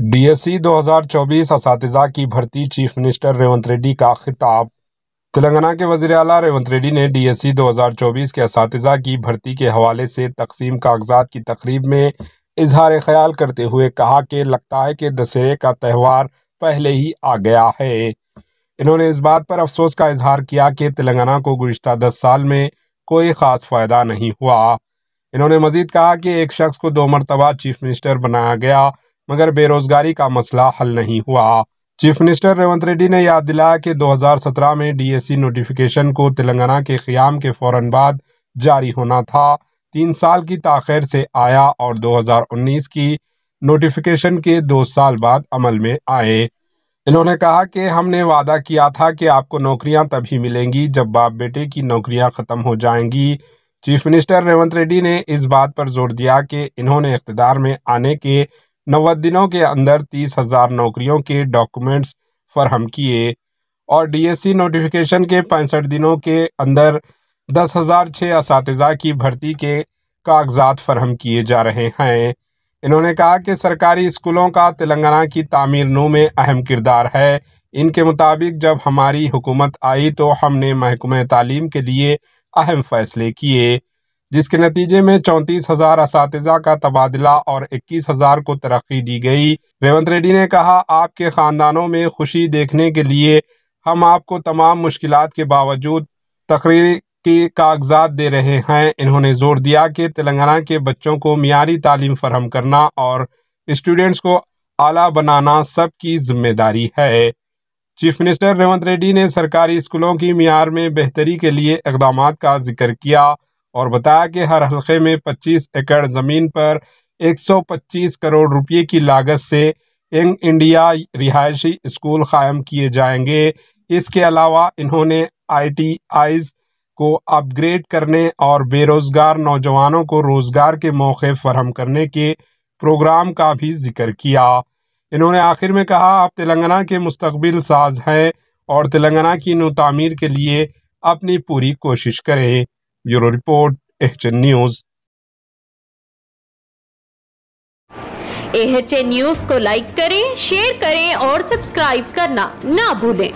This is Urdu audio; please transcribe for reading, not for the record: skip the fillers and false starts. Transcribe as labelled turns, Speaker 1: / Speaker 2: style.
Speaker 1: DSC 2024 اساتذہ کی بھرتی چیف منسٹر ریونت ریڈی کا خطاب۔ تلنگانہ کے وزیر اعلیٰ ریونت ریڈی نے DSC 2024 کے اساتذہ کی بھرتی کے حوالے سے تقسیم کاغذات کی تقریب میں اظہار خیال کرتے ہوئے کہا کہ لگتا ہے کہ دسہرے کا تہوار پہلے ہی آ گیا ہے۔ انہوں نے اس بات پر افسوس کا اظہار کیا کہ تلنگانہ کو گزشتہ 10 سال میں کوئی خاص فائدہ نہیں ہوا۔ انہوں نے مزید کہا کہ ایک شخص کو 2 مرتبہ چیف منسٹر بنایا گیا مگر بے روزگاری کا مسئلہ حل نہیں ہوا۔ چیف منسٹر ریونت ریڈی نے یاد دلایا کہ 2017 میں DSC نوٹیفیکیشن کو تلنگانہ کے قیام کے فوراً بعد جاری ہونا تھا، 3 سال کی تاخیر سے آیا اور 2019 کی نوٹیفیکیشن کے 2 سال بعد عمل میں آئے۔ انہوں نے کہا کہ ہم نے وعدہ کیا تھا کہ آپ کو نوکریاں تبھی ملیں گی جب باپ بیٹے کی نوکریاں ختم ہو جائیں گی۔ چیف منسٹر ریونت ریڈی نے اس بات پر زور دیا کہ انہوں نے اقتدار میں آنے کے 90 دنوں کے اندر 30,000 نوکریوں کے ڈاکومنٹس فراہم کیے اور DSC نوٹیفیکیشن کے 65 دنوں کے اندر 10,006 اساتذہ کی بھرتی کے کاغذات فراہم کیے جا رہے ہیں۔ انہوں نے کہا کہ سرکاری اسکولوں کا تلنگانہ کی تعمیر نو میں اہم کردار ہے۔ ان کے مطابق جب ہماری حکومت آئی تو ہم نے محکمہ تعلیم کے لیے اہم فیصلے کیے جس کے نتیجے میں 34,000 اساتذہ کا تبادلہ اور 21,000 کو ترقی دی گئی۔ ریونت ریڈی نے کہا، آپ کے خاندانوں میں خوشی دیکھنے کے لیے ہم آپ کو تمام مشکلات کے باوجود تقرری کے کاغذات دے رہے ہیں۔ انہوں نے زور دیا کہ تلنگانہ کے بچوں کو معیاری تعلیم فراہم کرنا اور اسٹوڈنٹس کو اعلیٰ بنانا سب کی ذمہ داری ہے۔ چیف منسٹر ریونت ریڈی نے سرکاری اسکولوں کی معیار میں بہتری کے لیے اقدامات کا ذکر کیا اور بتایا کہ ہر حلقے میں 25 ایکڑ زمین پر 125 کروڑ روپے کی لاگت سے ینگ انڈیا رہائشی اسکول قائم کیے جائیں گے۔ اس کے علاوہ انہوں نے ITIs کو اپ گریڈ کرنے اور بے روزگار نوجوانوں کو روزگار کے موقع فراہم کرنے کے پروگرام کا بھی ذکر کیا۔ انہوں نے آخر میں کہا، آپ تلنگانہ کے مستقبل ساز ہیں اور تلنگانہ کی نو تعمیر کے لیے اپنی پوری کوشش کریں۔ Bureau report AHN news.
Speaker 2: AHN news کو لائک کریں، شیئر کریں اور سبسکرائب کرنا نہ بھولیں۔